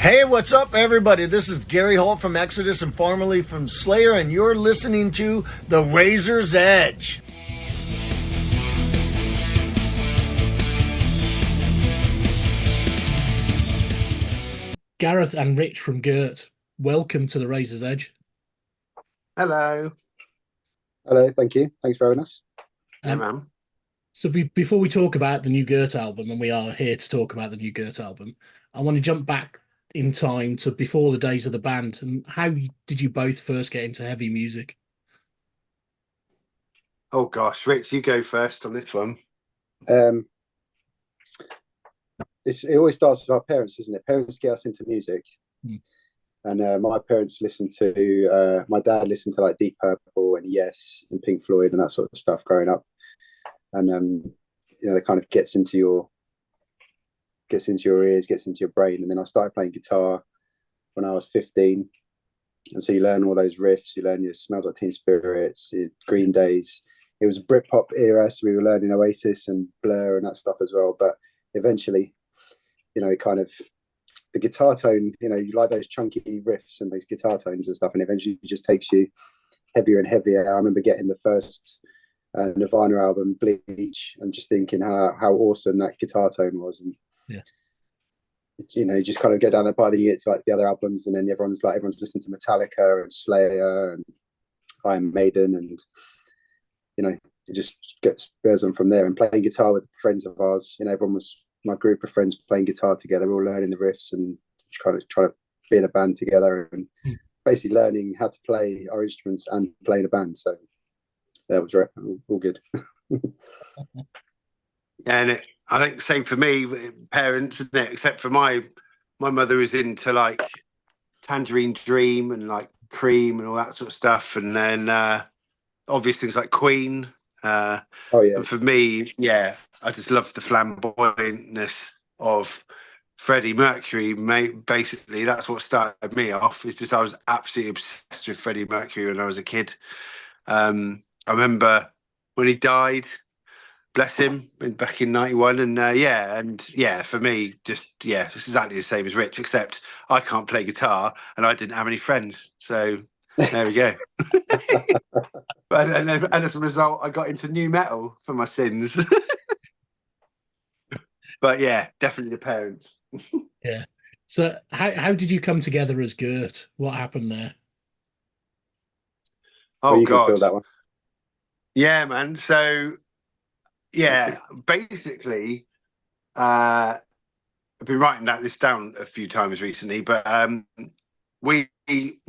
Hey, what's up, everybody? This is Gary Holt from Exodus and formerly from Slayer, and you're listening to The Razor's Edge. Gareth and Rich from Gurt, welcome to the Razor's Edge. Hello. Hello, thank you. Thanks for having us. Yeah, Um, man. before we talk about the new Gurt album, and we are here to talk about the new Gurt album, I want to jump back in time to before the days of the band. And did you both first get into heavy music? Oh gosh, Rich, you go first on this one. Um, it always starts with our parents, isn't it? Parents get us into music, Hmm. and my parents listened to. My dad listened to like Deep Purple and Yes and Pink Floyd and that sort of stuff growing up, and it kind of gets into your ears, gets into your brain, and then I started playing guitar when I was 15, and so you learn all those riffs, you learn your Smells Like Teen Spirits, your Green Days. It was a Britpop era, so we were learning Oasis and Blur and that stuff as well. But eventually, it kind of the guitar tone, you like those chunky riffs and those guitar tones and stuff, and eventually it just takes you heavier and heavier. I remember getting the first Nirvana album, Bleach, and just thinking how awesome that guitar tone was. And Yeah. you just kind of go down there by the years, like the other albums, and then everyone's listening to Metallica and Slayer and Iron Maiden, and it just gets spurs on from there. And playing guitar with friends of ours, everyone was my group of friends playing guitar together, all learning the riffs and kind of trying to be in a band together and Hmm. basically learning how to play our instruments and play in a band. So that was all good. And I think same for me, parents, isn't it? Except for my mother was into like Tangerine Dream and like Cream and all that sort of stuff, and then obvious things like Queen. Oh yeah, And for me, yeah, I just love the flamboyantness of Freddie Mercury. Basically, that's what started me off. It's just I was absolutely obsessed with Freddie Mercury when I was a kid. I remember when he died, bless him, back in '91, and for me, it's exactly the same as Rich, except I can't play guitar and I didn't have any friends, so there we go. And as a result, I got into new metal for my sins. But yeah, definitely the parents. Yeah. So how did you come together as Gurt? What happened there? well, Oh you can God, feel that one. yeah, man. So yeah, basically, I've been writing this down a few times recently, but we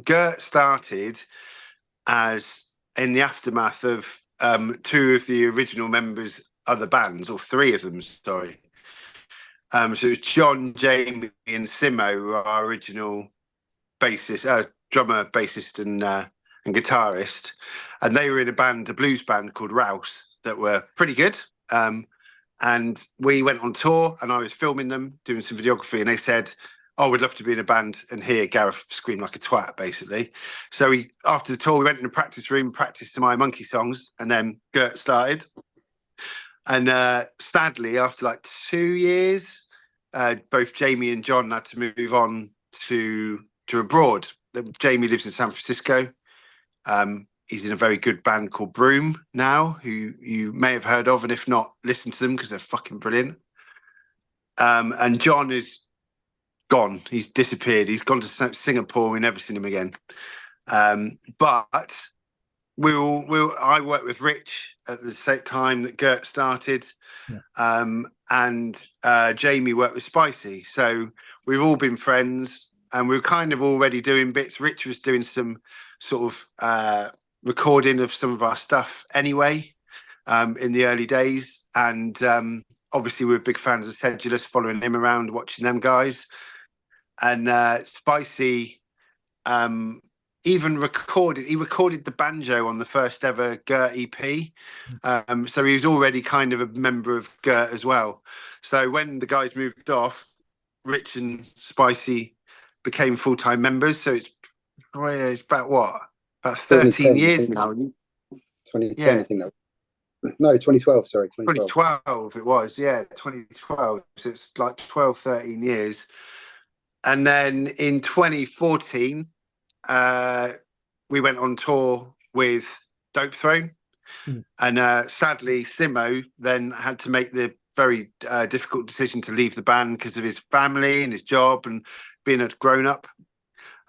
Gert started as in the aftermath of two of the original members' other bands, or three of them, sorry. So it was John, Jamie, and Simo, who are our original bassist, drummer, bassist, and guitarist, and they were in a blues band called Rouse, that were pretty good. And we went on tour, and I was filming them, doing some videography, and they said, "Oh, we'd love to be in a band and hear Gareth scream like a twat," basically. So after the tour, we went in the practice room, practiced my Monkey songs, and then Gert started. And sadly, after like 2 years, both Jamie and John had to move on to abroad. Jamie lives in San Francisco. He's in a very good band called Broom now, who you may have heard of, and if not, listen to them because they're fucking brilliant. And John is gone. He's disappeared. He's gone to Singapore. We never seen him again. But I worked with Rich at the same time that Gert started, Yeah. and Jamie worked with Spicy. So we've all been friends, and we were kind of already doing bits. Rich was doing some sort of recording of some of our stuff anyway, in the early days, and obviously we were big fans of Sedulous, following him around, watching them guys, and Spicy. Even recorded the banjo on the first ever Gurt EP. So he was already kind of a member of Gurt as well. So when the guys moved off, Rich and Spicy became full-time members. So it's about what? About 13 2010, I years think. now. 2010, I Yeah, think that. No, 2012. Sorry, 2012. 2012 it was. Yeah, 2012. So it's like 12, 13 years. And then in 2014, we went on tour with Dope Throne. And sadly, Simo then had to make the very difficult decision to leave the band because of his family and his job and being a grown-up.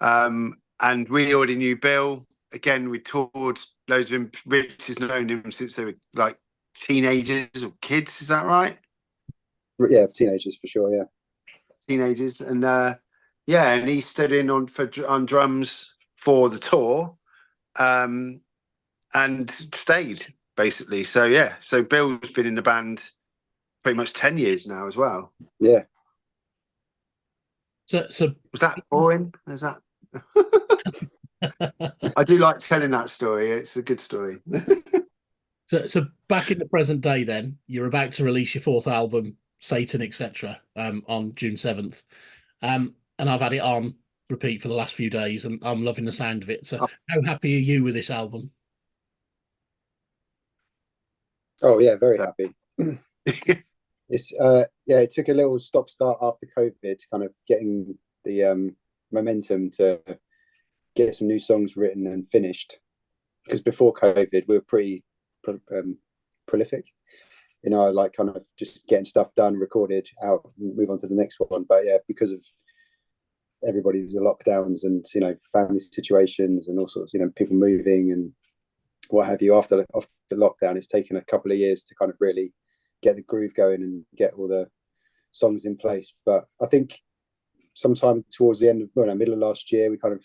And we already knew Bill. Again, we toured loads of him. Rich has known him since they were like teenagers or kids. Is that right? Yeah, teenagers for sure. Yeah, teenagers. And yeah, and he stood in on drums for the tour, and stayed basically. So yeah, so Bill's been in the band pretty much 10 years now as well. Yeah. So was that boring? Is that? I do like telling that story. It's a good story. So back in the present day, then you're about to release your fourth album, Satan, etc., on June 7th, and I've had it on repeat for the last few days, and I'm loving the sound of it. So, how happy are you with this album? Oh yeah, very happy. It's yeah, it took a little stop start after COVID, kind of getting the momentum to get some new songs written and finished. Because before COVID, we were pretty prolific, you know, like kind of just getting stuff done, recorded, out, move on to the next one. But yeah, because of everybody's lockdowns and, you know, family situations and all sorts, you know, people moving and what have you, after lockdown, it's taken a couple of years to kind of really get the groove going and get all the songs in place. But I think sometime towards the end of, well, middle of last year, we kind of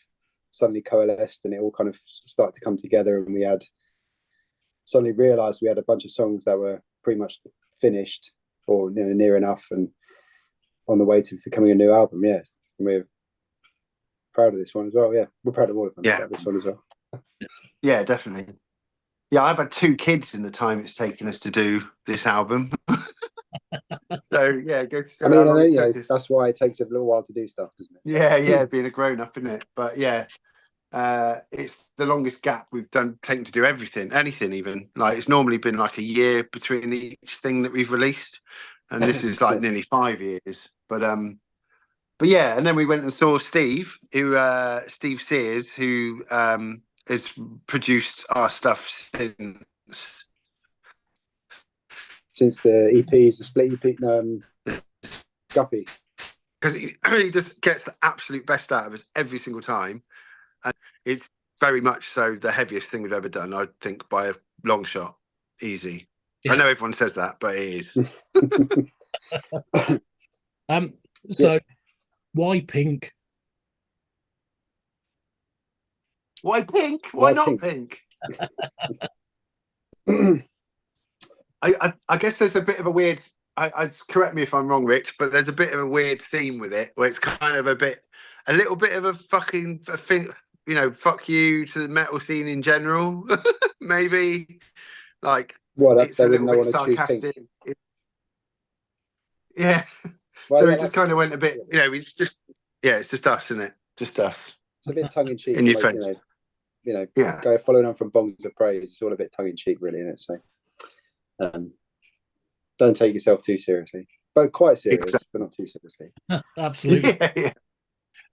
suddenly coalesced and it all kind of started to come together, and we had suddenly realized we had a bunch of songs that were pretty much finished or, you know, near enough and on the way to becoming a new album. Yeah, and we're proud of this one as well. Yeah, we're proud of all of them. Yeah, this one as well. Yeah, definitely. Yeah, I've had 2 kids in the time it's taken us to do this album. So yeah, go to. I mean, I know, you know, that's why it takes a little while to do stuff, doesn't it? Yeah, being a grown up, isn't it? But yeah, it's the longest gap we've taken to do anything even. Like, it's normally been like a year between each thing that we've released, and this is like nearly 5 years. But yeah, and then we went and saw Steve Sears, who has produced our stuff since the EPs, the split EP, Guppy. Because he just gets the absolute best out of us every single time. And it's very much so the heaviest thing we've ever done, I think, by a long shot. Easy. Yeah. I know everyone says that, but it is. So why Pink? Why Pink? Why not Pink? I guess there's a bit of a weird, I correct me if I'm wrong, Rich, but there's a bit of a weird theme with it where it's kind of a little bit of a thing, you know, fuck you to the metal scene in general. Maybe like, well, it's a little bit sarcastic. Yeah. Well, so yeah, it just kind of went a bit, you know, it's just us, isn't it? Just us. It's a bit tongue in cheek. In your face. You know, yeah. Following on from Bongs of Praise, it's all a bit tongue in cheek, really, isn't it? So don't take yourself too seriously, but quite serious, but not too seriously. Absolutely. Yeah.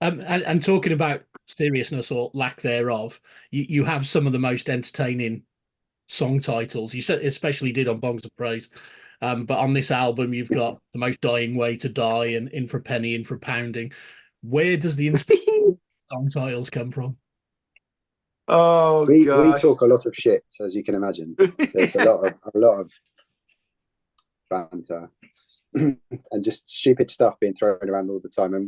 And talking about seriousness or lack thereof, you have some of the most entertaining song titles. You especially did on Bongs of Praise, but on this album you've got The Most Dying Way to Die and In for a Penny, In for a Pounding. Where does the inspiration song titles come from? Oh, we talk a lot of shit, as you can imagine. There's a lot of banter and just stupid stuff being thrown around all the time. And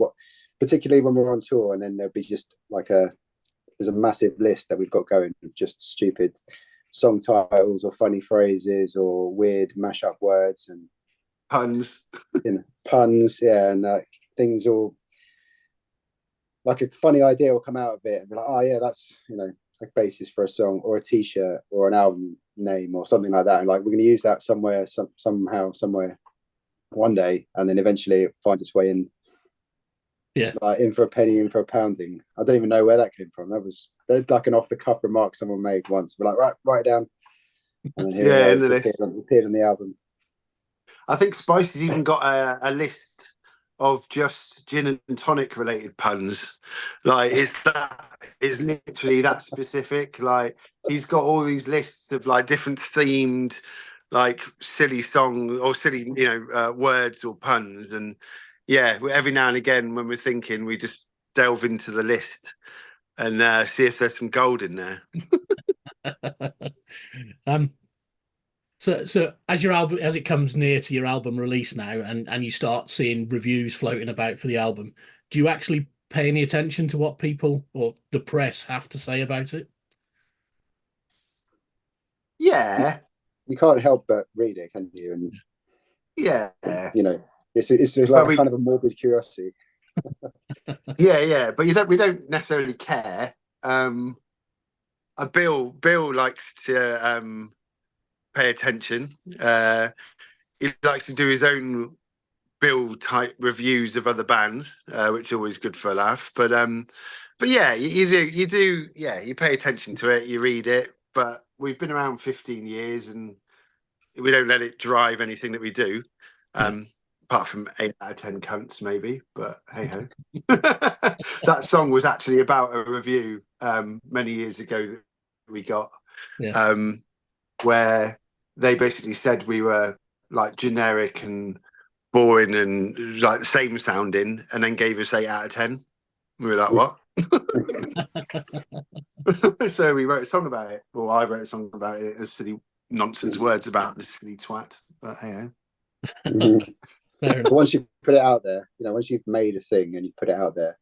particularly when we're on tour, and then there'll be just like there's a massive list that we've got going of just stupid song titles or funny phrases or weird mashup words and puns. You know, puns, yeah, and things all like a funny idea will come out of it and be like, oh yeah, that's, you know, a basis for a song or a t-shirt or an album name or something like that, and like we're going to use that somewhere, somehow, somewhere, one day, and then eventually it finds its way in. Yeah, like In for a Penny, In for a Pounding. I don't even know where that came from. That was like an off-the-cuff remark someone made once. We're like, write it down. And then here it appeared on the album. I think Spice has even got a list of just gin and tonic related puns. Like, it's literally that specific. Like, he's got all these lists of like different themed, like silly songs or silly, words or puns. And yeah, every now and again when we're thinking, we just delve into the list and see if there's some gold in there. So as your album, as it comes near to your album release now, and you start seeing reviews floating about for the album, do you actually pay any attention to what people or the press have to say about it? Yeah, You can't help but read it, can you? And yeah, it's like kind of a morbid curiosity. yeah. But we don't necessarily care. Bill likes to pay attention. He likes to do his own Bill type reviews of other bands, which are always good for a laugh. But yeah, you do, yeah, you pay attention to it, you read it. But we've been around 15 years, and we don't let it drive anything that we do. Apart from 8 out of 10 cunts, maybe. But hey ho, that song was actually about a review many years ago that we got, where they basically said we were like generic and boring and like the same sounding, and then gave us 8 out of 10. We were like, what? So we wrote a song about it. Well, I wrote a song about it as silly nonsense words about this silly twat. But hey ho. But once you put it out there, once you've made a thing and you put it out there,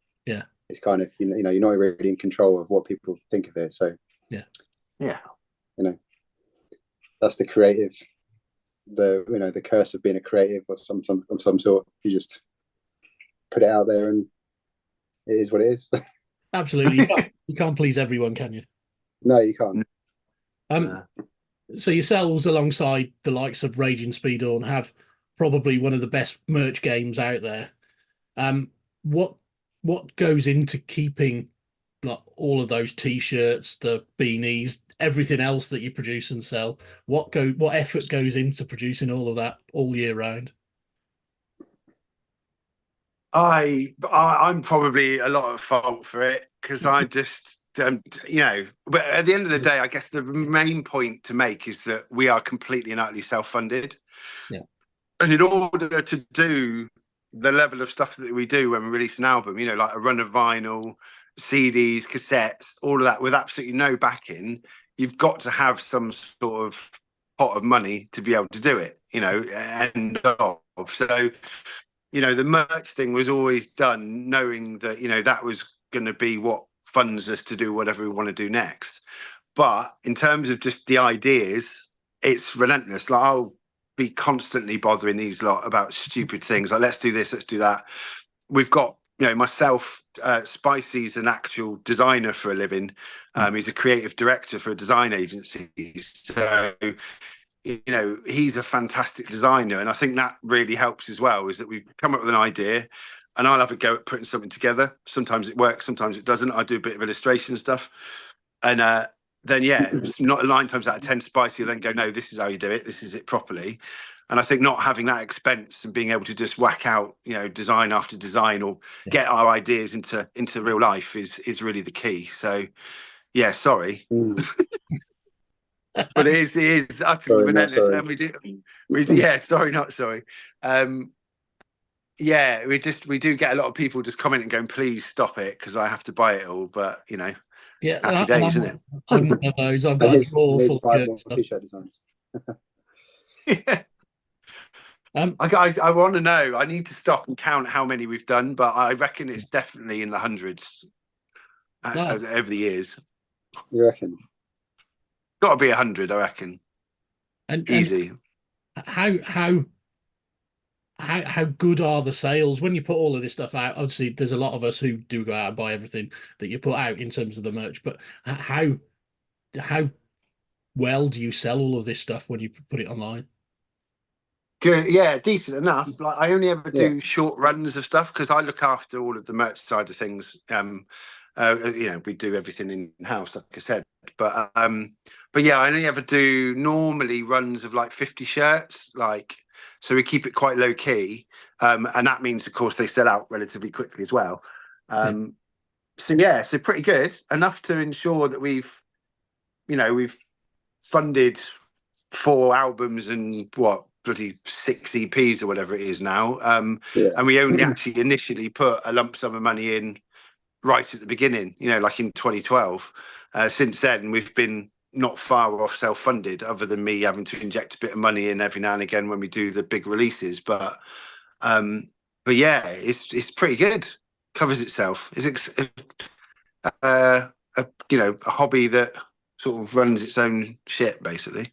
it's kind of, you're not really in control of what people think of it. So yeah, that's the creative, the curse of being a creative of some sort. You just put it out there, and it is what it is. Absolutely, you can't please everyone, can you? No, you can't. So yourselves, alongside the likes of Raging Speedorn, have probably one of the best merch games out there. What goes into keeping like all of those t-shirts, the beanies, everything else that you produce and sell? What effort goes into producing all of that all year round? I'm probably a lot of fault for it, because I just but at the end of the day, I guess the main point to make is that we are completely and utterly self-funded. And in order to do the level of stuff that we do when we release an album, like a run of vinyl, CDs, cassettes, all of that, with absolutely no backing, you've got to have some sort of pot of money to be able to do it, end of. So, the merch thing was always done knowing that, that was going to be what funds us to do whatever we want to do next. But in terms of just the ideas, it's relentless. Like, I'll be constantly bothering these lot about stupid things, like let's do this, let's do that. We've got myself, Spicy's an actual designer for a living. He's a creative director for a design agency, so he's a fantastic designer, and I think that really helps as well, is that we come up with an idea and I'll have a go at putting something together. Sometimes it works, sometimes it doesn't. I do a bit of illustration stuff, and then it's not 9 times out of 10 Spicy will then go, no, this is how you do it, this is it properly. And I think not having that expense and being able to just whack out design after design, or get our ideas into real life is really the key. So sorry. But it is utterly relentless. And sorry, not sorry. We do get a lot of people just commenting going, please stop it, because I have to buy it all. But happy days, isn't it? I'm one of those. I've got a drawer full of t-shirt designs. Yeah. I want to know. I need to stop and count how many we've done, but I reckon it's definitely in the hundreds over the years. You reckon? Got to be 100, I reckon. And easy. How good are the sales when you put all of this stuff out? Obviously, there's a lot of us who do go out and buy everything that you put out in terms of the merch, but how well do you sell all of this stuff when you put it online? Good, yeah, decent enough. Like, I only ever do short runs of stuff because I look after all of the merch side of things. We do everything in house, like I said. But yeah, I only ever do normally runs of like 50 shirts. Like, so we keep it quite low key. And that means, of course, they sell out relatively quickly as well. Yeah. So pretty good, enough to ensure that we've funded 4 albums and bloody 6 EPs or whatever it is now. And we only actually initially put a lump sum of money in right at the beginning, like in 2012. Since then, we've been not far off self-funded, other than me having to inject a bit of money in every now and again when we do the big releases. But yeah, it's pretty good. Covers itself. It's a hobby that sort of runs its own shit, basically.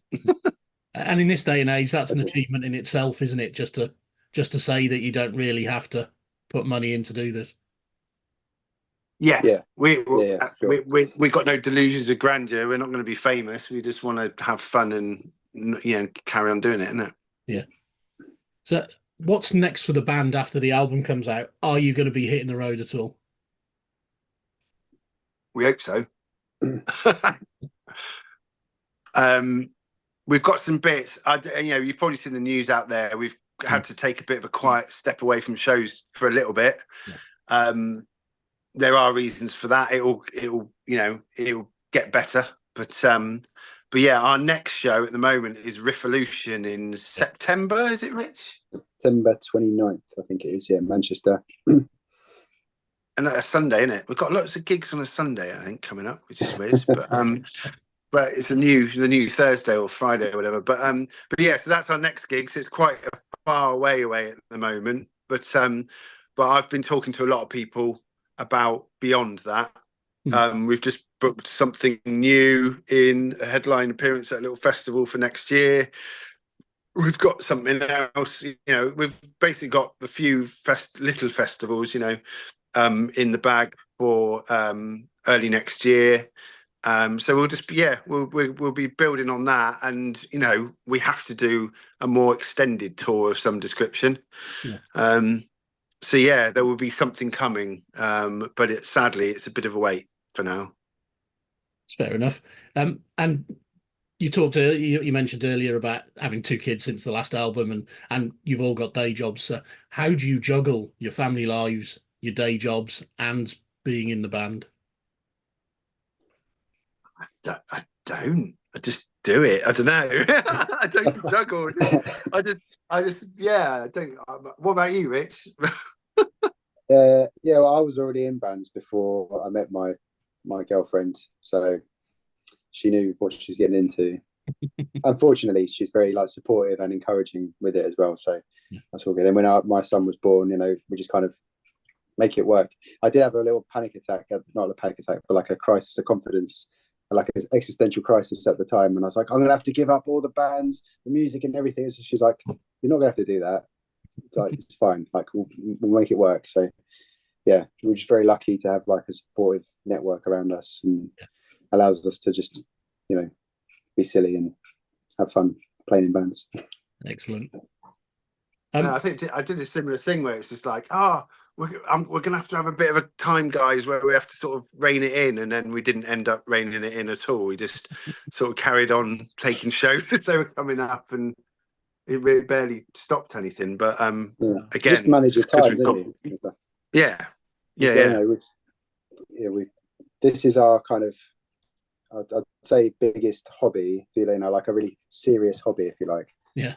And in this day and age, that's an achievement in itself, isn't it? Just to say that you don't really have to put money in to do this. Yeah. We got no delusions of grandeur. We're not going to be famous. We just want to have fun and carry on doing it, isn't it? Yeah. So what's next for the band after the album comes out? Are you going to be hitting the road at all? We hope so. We've got some bits. You've probably seen the news out there. We've had to take a bit of a quiet step away from shows for a little bit. Yeah. There are reasons for that. It'll get better. But yeah, our next show at the moment is Riffolution in September. Is it, Rich? September 29th, I think it is. Yeah, Manchester. And a Sunday, isn't it? We've got lots of gigs on a Sunday, I think, coming up, which is weird. But it's the new Thursday or Friday or whatever. But yeah, so that's our next gig. So it's quite a far away at the moment. But I've been talking to a lot of people about beyond that. We've just booked something new in a headline appearance at a little festival for next year. We've got something else. We've basically got a few little festivals, in the bag for early next year. So we'll just we'll be building on that, and we have to do a more extended tour of some description. So yeah, there will be something coming, but sadly it's a bit of a wait for now. It's fair enough. And you mentioned earlier about having 2 kids since the last album, and you've all got day jobs. So how do you juggle your family lives, your day jobs, and being in the band? I don't. I just do it. I don't know. I don't juggle. I don't. What about you, Rich? Well, I was already in bands before I met my girlfriend, so she knew what she was getting into. Unfortunately, she's very supportive and encouraging with it as well. So that's all good. And when my son was born, we just kind of make it work. I did have a little panic attack, not a panic attack, but a crisis of confidence, like an existential crisis at the time. And I was like, I'm going to have to give up all the bands, the music and everything. So she's like, you're not going to have to do that. It's fine. We'll make it work. So yeah, we're just very lucky to have a supportive network around us, and allows us to just, be silly and have fun playing in bands. Excellent. I think I did a similar thing where it's just like, we're going to have a bit of a time, guys, where we have to sort of rein it in, and then we didn't end up reining it in at all. We just sort of carried on taking shows as they were coming up, and it really barely stopped anything. But again, just manage your time, don't you? Yeah. This is our kind of, I'd say, biggest hobby. Like a really serious hobby, if you like. Yeah.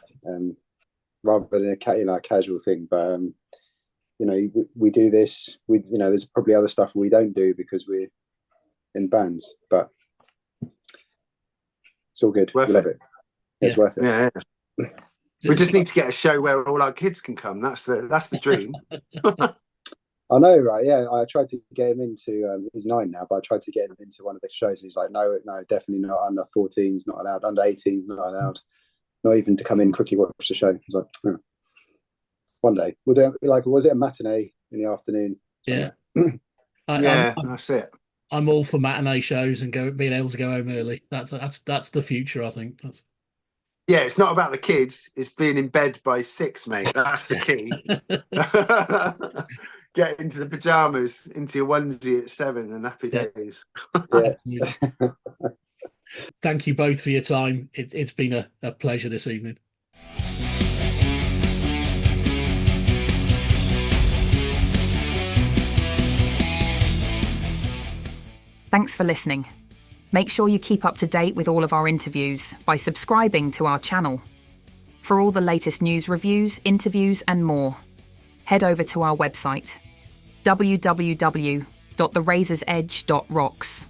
Rather than a casual thing, but we do this. There's probably other stuff we don't do because we're in bands, but it's all good. We love it. It's worth it. Yeah. We just need to get a show where all our kids can come. That's the dream. I know, right? Yeah, I tried to get him into. He's 9 now, but I tried to get him into one of the shows. And he's like, no, definitely not. Under 14s not allowed. Under 18s not allowed. Not even to come in quickly watch the show. He's like, one day we'll do. Was it a matinee in the afternoon? Yeah. That's it. I'm all for matinee shows and being able to go home early. That's the future, I think. Yeah, it's not about the kids. It's being in bed by 6, mate. That's the key. Get into the pajamas, into your onesie at 7, and happy days. Yeah. Thank you both for your time. It's been a pleasure this evening. Thanks for listening. Make sure you keep up to date with all of our interviews by subscribing to our channel. For all the latest news, reviews, interviews and more, head over to our website, www.therazorsedge.rocks.